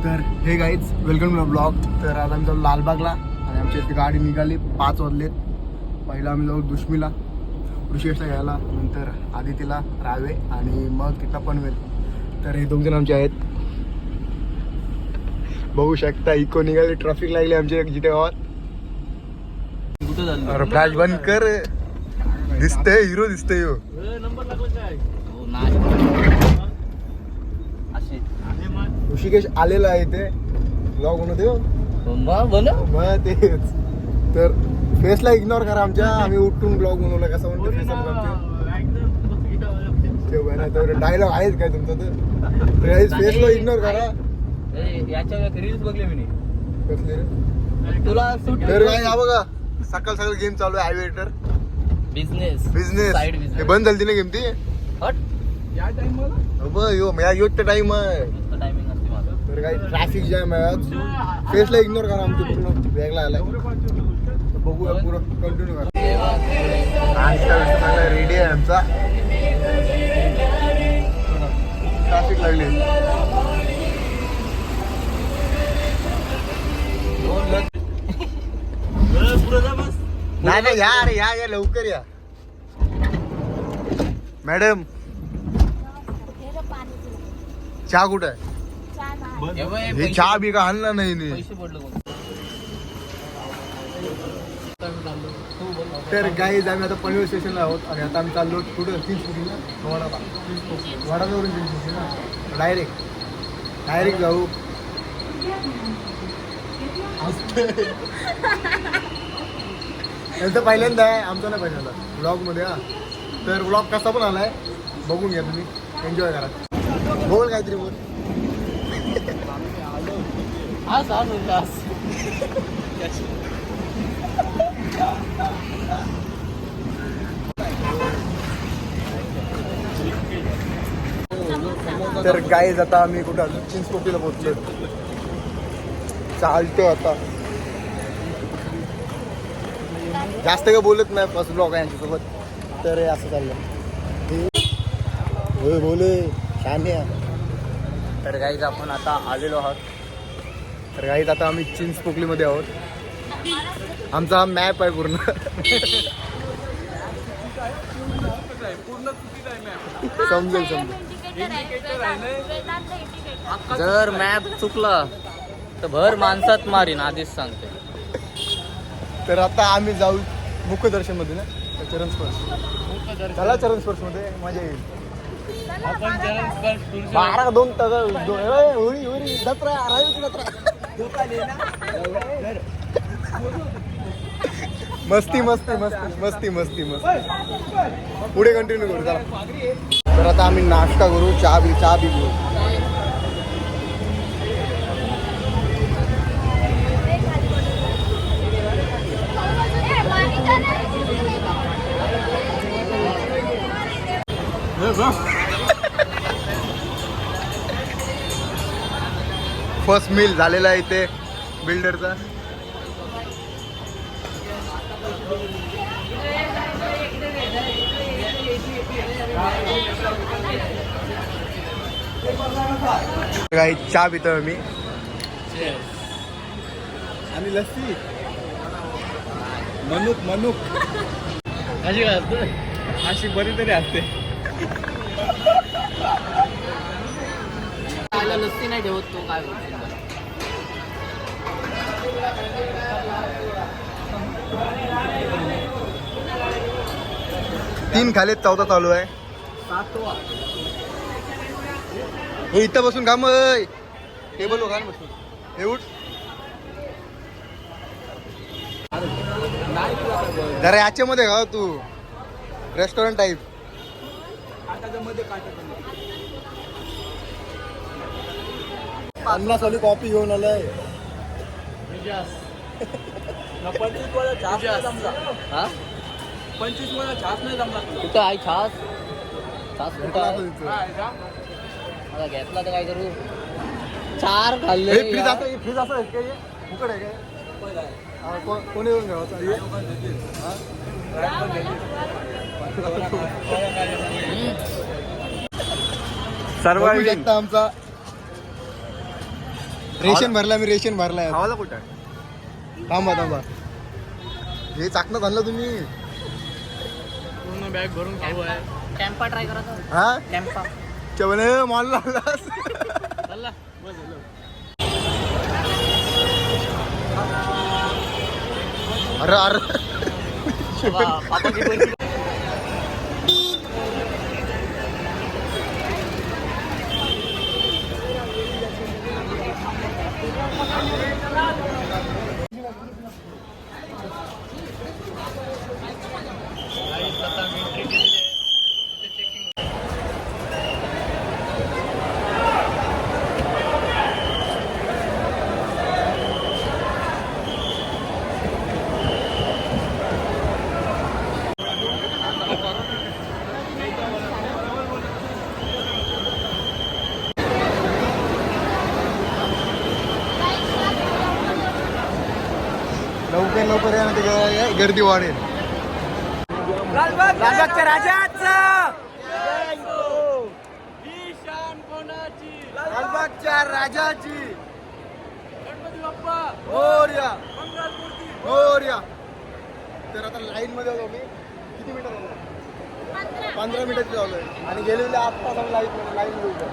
तर हे guys welcome to blog. तर आज आम्ही जाऊ लालबागला आणि आमची इथे गाडी निघाली 5 वाजलेत. पहिला आम्ही जाऊ दुश्मीला ऋषिकेशला घ्यायला, नंतर आदितीला रावे आणि मग तिथला पनवेल. तर हे 2 जण आमचे आहेत, बघू शकता. इको निघाली, ट्रॅफिक लागली आमच्या जिथे गावात. अरे फ्लॅश बंद कर, दिसतंय हिरो दिसतंय हो. ऋषिकेश आलेला आहे इथे ब्लॉग बनवते तेच. तर फेसला इग्नोर करा आमच्या, आम्ही उठून ब्लॉग बनवला कसा म्हणतो तर डायलॉग आहेच काय तुमचा. तर फेसला इग्नोर करा. रील्स बघले मी कसले तुला. तर काय हा बघा, सकाळ सकाळ गेम चालू आहे. हायवेटर बिझनेस हे बंद झाली ना गेम ती. या टाइम योच टाइम आहे. टायमिंग असते माझं. तर काही ट्रॅफिक जॅम आहे आज. फेसला इग्नोर करा आमचं पूर्ण वेगळा आलाय. बघूया पुरं कंटिन्यू करा. नाश्ता बिस्टा चांगला रेडी आहे आमचा. ट्रॅफिक लागली. नाही नाही या लवकर या मॅडम. चहा कुठं आहे? हे चहा बी का आणला नाही नी. तर गाईज आम्ही आता पनवेल स्टेशनला आहोत आणि आता आम्ही चाललो कुठं चिंचपोकलीला. वडापावरून चिंचपोकली डायरेक्ट जाऊ. यांचं पहिल्यांदा आहे, आमचा नाही पहिल्यांदा ब्लॉगमध्ये. हा तर ब्लॉग कसा पण आलाय बघून घ्या तुम्ही, एन्जॉय करा. बोल काहीतरी बोल. तर गाईज आता आम्ही कुठं चिंचपोकलीला पोहोचलो. चालतो आता, जास्त काय बोलत नाही. फर्स्ट ब्लॉग आहे यांच्यासोबत. तर असं चाललं बोले शान्या. तर गाईज आपण आता आलेलो आहोत. तर गाईज आता आम्ही चिंचपोकलीमध्ये आहोत. आमचा हा मॅप आहे पूर्ण. समजेल. जर मॅप चुकला तर भर माणसात मारीन, आधीच सांगते. तर आता आम्ही जाऊ मुखदर्शन मध्ये ना, चरण स्पर्श. चला चरण स्पर्श मध्ये मजा येईल. बारा 2 होळी जत्रा. मस्ती. पुढे कंटिन्यू करू चला. तर आता आम्ही नाश्ता करू, चहा बी घेऊ. फर्स्ट मील झालेला आहे इथे बिल्डरचा. काही चहा पितो मी आणि लस्सी. मनुक अशी बरी तरी असते. लस्सी नाही ठेवत तो काय. 3 खालेत, 14 चालू आहे. हे इथं बसून काम टेबल वर बसून हे उठ जरा याच्यामध्ये का तू रेस्टॉरंट टाईप. पन्नास वाली कॉफी घेऊन आलाय. 25 वाला छास नाही जमला. कुठं आहे छास कुठं आहे? मला घेतला तर काय करू. 4 खाल्ले. फ्रीज असं काय फुकट आहे काय? कोणी येऊन घ्यावं. सर्व आमचा रेशन भरला मी, रेशन भरलाय. खावाला कुठं आहे? थांबा हे चाकणं घाललं तुम्ही. पूर्ण बॅग भरून खाऊ आहे. टेम्पा ट्राय करा तर. हा टेम्पा चवणे मॉल लावलास. चालला बस झालं. अरे पापाची पैसे. लवकर या ना, ते गर्दी वाढेल. लालबागच्या राजाचा लालबागच्या राजाची गणपती बाप्पा मोरया मंगलमूर्ती. मोरया. तर आता लाईन मध्ये आलो मी. किती मिनिटं झालं? 15 मिनिटाची झालोय आणि गेलेले 8 तास आम्ही लाईन मध्ये उभे.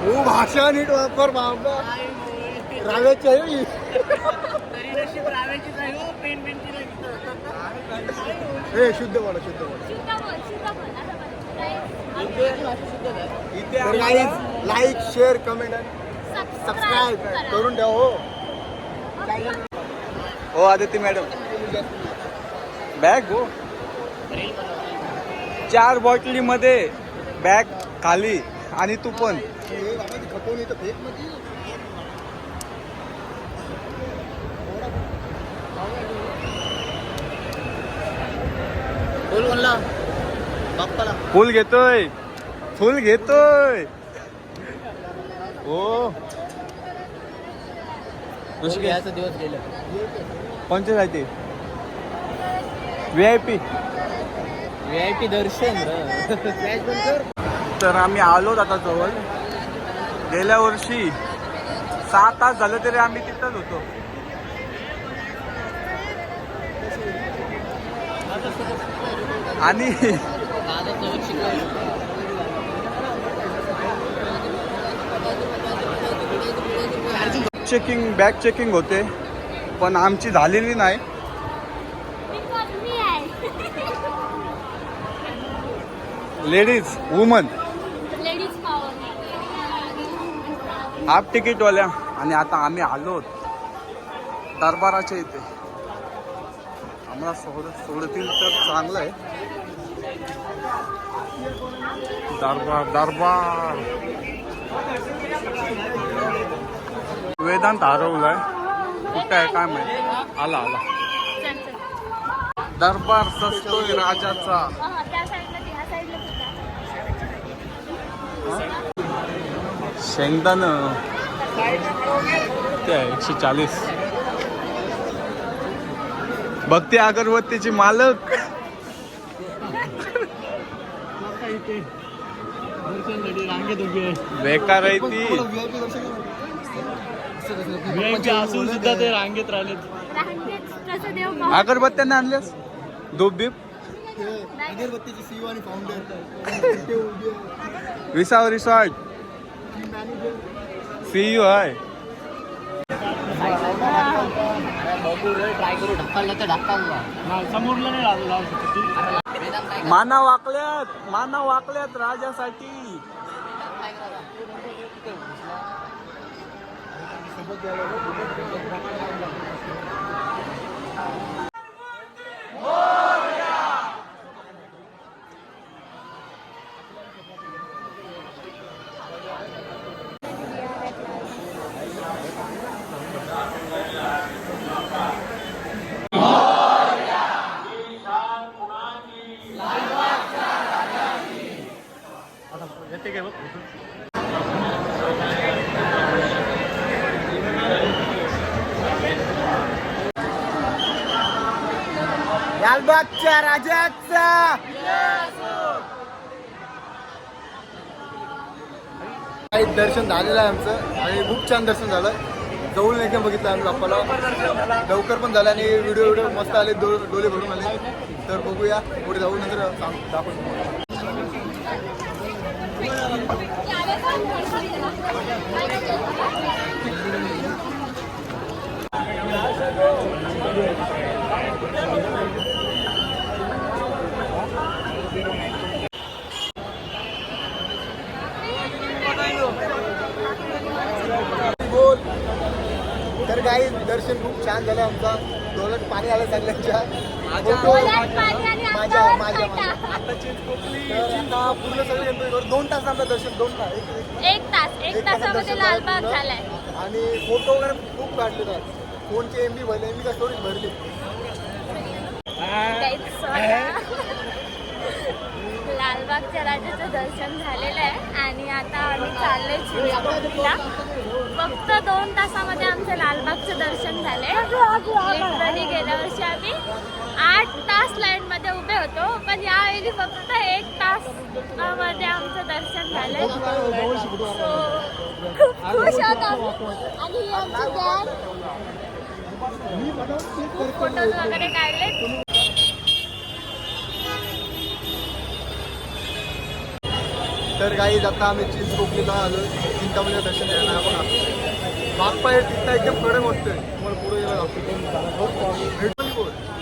हो भाषा नीट वापर बाबा. राव्याची आहे ही. तरी नशीब राहायचीच आहे हो, पेन पेनची नाही. हे शुद्ध बोला, शुद्ध बोला. तर guys, लाईक शेअर कमेंट आणि सबस्क्राईब करून द्या हो. हो आदित्य मॅडम बॅग हो 4 बॉटलीमध्ये बॅग खाली आणि तू पण. हे बाबा ती खपवून येतं फेक मध्ये. बोल म्हणला बाप्पाला. फुल घेतोय हो. बोल घ्यायचा दिवस गेलं. कोणते जायचे VIP? VIP दर्शन. तर आम्ही आलो आता जवळ. गेल्या वर्षी 6 तास झाले तरी आम्ही तिथंच होतो. आणि बॅग चेकिंग होते पण आमची झालेली नाही. लेडीज वुमन हाफ तिकीटवाल्या. आणि आता आम्ही आलो दरबाराच्या इथे. आम्हाला सोडतील तर चांगलं आहे. दरबार वेदांत हरवलाय. कुठं आहे काय माहिती. आला दरबार सजतोय राजाचा. शेंगदाण ते आहे 140. भक्ती अगरबत्तीची मालक. बेकार आहे ती. असून सुद्धा ते रांगेत राहिले. अगरबत्त्यांना आणल्यास धूप बीप. अगरबत्तीची सीओ आणि फाउंडर विसाव रिसॉर्ट CEO आहे. ट्राय करू ढक्कल तर ढक्कल समोरला नाही. माना वाकल्यात राजासाठी. लालबागच्या राजाचा काही दर्शन झालेलं आहे आमचं आणि खूप छान दर्शन झालं. जवळून एकदम बघितलं आम्ही बाप्पाला. लवकर पण झालं आणि व्हिडिओ मस्त आले, डोले भरून आले. तर बघूया पुढे जाऊ, नंतर दाखवतो. तर काही दर्शन खूप छान झालं आमचा. डोळ्यात पाणी आलं सगळ्यांच्या. पूर्ण सगळे 2 तास आमचं दर्शन. 2 तास एक तासामध्ये लालबाग झालाय. आणि फोटो वगैरे खूप काढले तर फोनचे MB भरले, MB का स्टोरेज भरली. लालबागच्या राजाचं दर्शन झालेलं आहे आणि आता आम्ही चाललोय चिंचपोकलीला. फक्त 2 तासामध्ये आमचं लालबागचं दर्शन झालंय. लिटरली गेल्या वर्षी आम्ही 8 तास लाईन मध्ये उभे होतो, पण यावेळी फक्त 1 तास मध्ये आमचं दर्शन झालंय. खूप खुश आहोत आम्ही. आणि ही आमची गॅंग. खूप फोटोज वगैरे काढले. तर काही आता आम्ही चिंचपोकलीला आलो. चिंतामणीला दर्शन द्यायला आपण बाप्पा तिथं एकदम कडक वाटतंय. तुम्हाला पुढे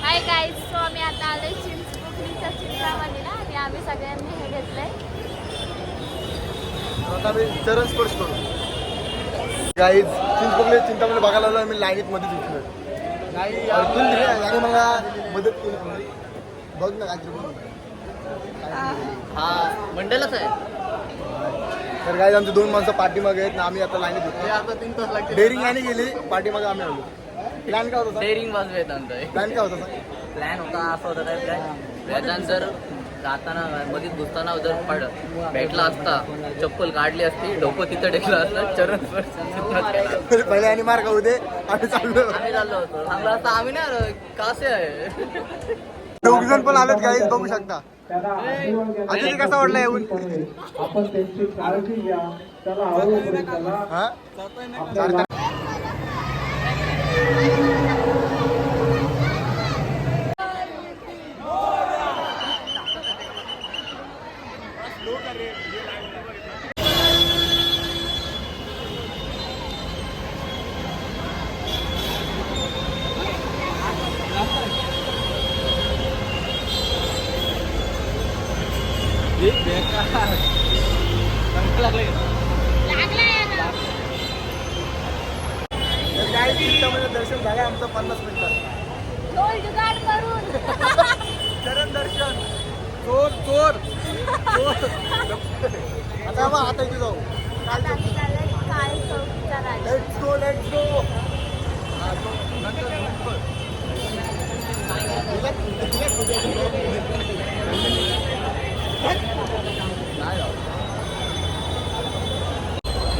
हाय गाईज, सो आम्ही आता आलोय चिंचपोकलीच्या चिंतामणीला आणि आम्ही सगळ्यांनी हे घेतलंय. आता आम्ही चरण स्पर्श करू. काही चिंचपोकली चिंतामणी बघायला आलो. आम्ही लाईनीत मध्ये जिंकलो. अडकून दिले आणि मला मदत केली. बघ ना काहीतरी. हा मंडलच आहे. तर काय आमचे 2 माणसं पाठीमागे आहेत ना. आम्ही आता लाईनीत ते आता 3 तास लागते. डेअरिंग लाईनी गेली, पाठीमागे आम्ही आलो. प्लॅन काय होता? डेअरिंग वाजवेत आमचं. प्लॅन काय होता? प्लॅन होता असा होता काय प्लॅन. त्याच्यानंतर जाताना मध्ये घुसताना जर भेटला असता, चप्पल काढली असती, डोकं तिथं टेकलं असतं, चरण पहिले आणि मार खाऊ दे. आम्ही चाललो. आम्ही चाललो होतो. सांगला असता आम्ही ना कासे आहे. 2 जण पण आलेत काही बघू शकता. अजून कसा वाटला येऊन? आपण त्यांची काळजी घ्या. त्याला हळूहळू त्याला हा? काय चिंतामणी दर्शन झालं आमचं 50 मिनिटात. ढोल जुगाड करून चरण दर्शन. चोर चोर चोर. आता मग आता इथे जाऊ. आता आम्ही चाललोय काळे चौकीचा राजा. Let's go let's go.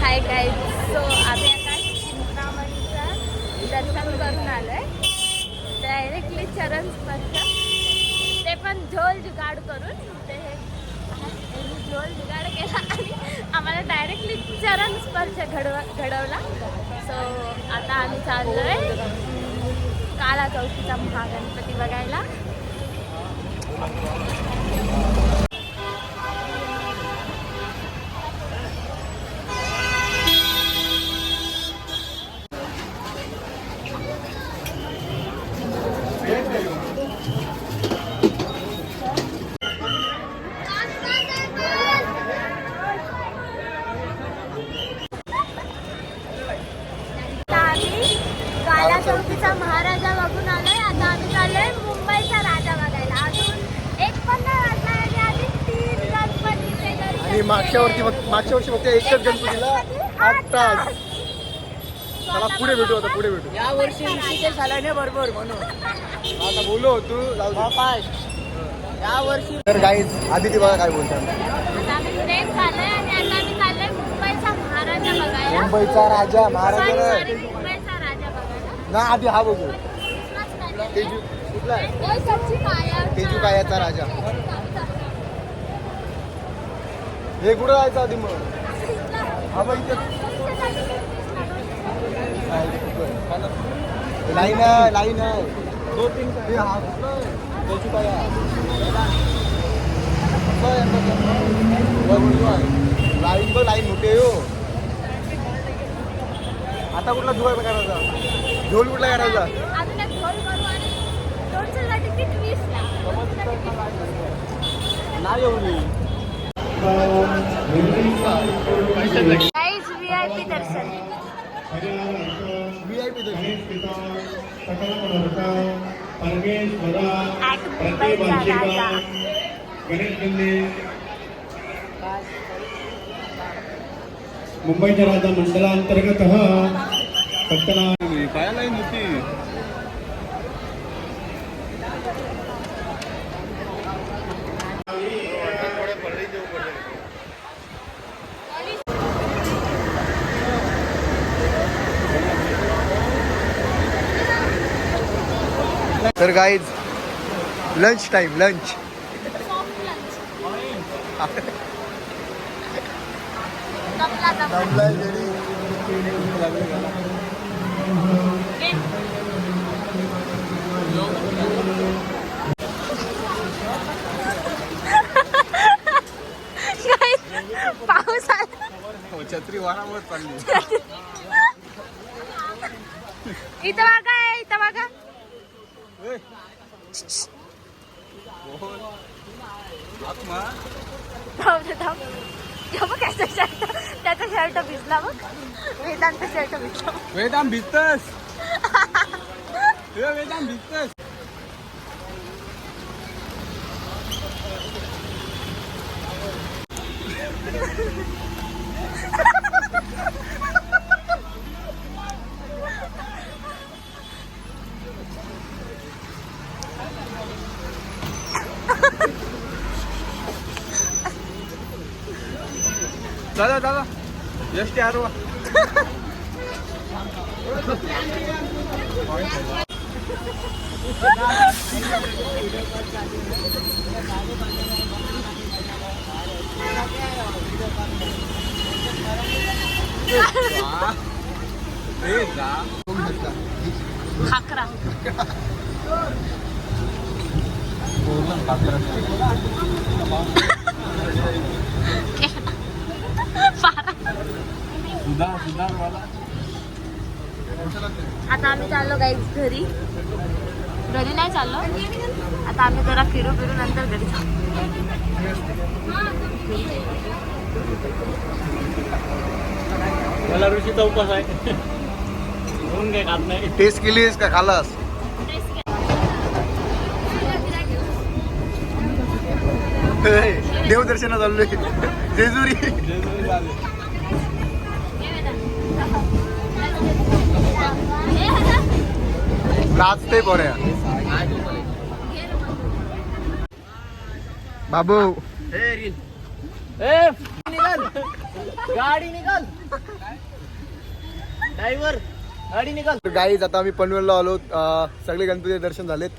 Hi guys, so आम्ही आता चिंतामणीचं दर्शन करून आलोय. डायरेक्टली चरण स्पर्श, ते पण झोल जुगाड करून. ते झोल जुगाड केला आणि आम्हाला डायरेक्टली चरण स्पर्श घडवला. सो आता आम्ही चाललोय काला चौकीचा महागणपती बघायला. काला चौकीचा महाराजा बघून आलोय. आता आम्ही चाललोय मुंबईचा राजा बघायला. अजून 1 पण नाही वाजला आणि आधी 3 गणपतीचे दर्शन. आणि मागच्या वर्षी फक्त एकच गणपतीला 8 तास. चला पुढे भेटू. आता पुढे भेटू. या वर्षी ऋषिकेश झाला नाही बरोबर म्हणून आता बोललो होतो जाऊ दे. या वर्षी. तर गाईज आदिती बघा काय बोलतात. आता आम्ही ब्रेक झालोय आणि आता आम्ही चाललोय मुंबईचा महाराजा बघायला. मुंबईचा राजा महाराजा सॉरी मुंबईचा राजा बघायला. ना आधी हा बघू. तेजू तेजू कुठला आहे? काया. तेजू कायाचा राजा. हे कुठं जायचं आधी मग? लाईन आहे लाईन आहे लाईन बघ लाईन मोठी आहे हो. आता कुठला झोल करायचा झोल कुठला करायचा अजून एक झोल करू आणि 200 ला तिकीट 20 ला. नाही एवढी guys VIP Darshan. VIP at मुंबईचा राजा. मुंबईच्या राजा मंडळांतर्गत सत्यनारायण काय लाईन होती तर गाईज लंच टाइम लंच जमला. पाऊस आला. छत्री वारावर चालली इथं बघा आहे, इथं बघा. थांब रे, थांब. हे बघ त्याचा शर्ट भिजला बघ. वेदांत शर्ट भिजला. वेदांत भिजतस वेदांत भिजतस चला चला एसटी आरवा खाकरा. आता आम्ही चाललो गाईज घरी. घरी नाही चाललो, आता आम्ही जरा फिरू नंतर घरी जाऊ. मला ऋषीचा उपास आहे म्हणून काय खात नाही. टेस्ट केलीस का खालास देवदर्शना चाललोय जेजुरी लाजते पोऱ्या बाबू निघाल गाडी निघाल ड्रायव्हर गाडी निघाल. गाईज आता आम्ही पनवेलला आलो. सगळे गणपती दर्शन झालेत.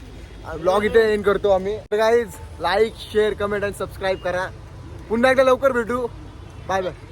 ब्लॉग इथे एंड करतो आम्ही. गाईज लाईक शेअर कमेंट आणि सबस्क्राईब करा. पुन्हा एकदा लवकर भेटू. Bye bye.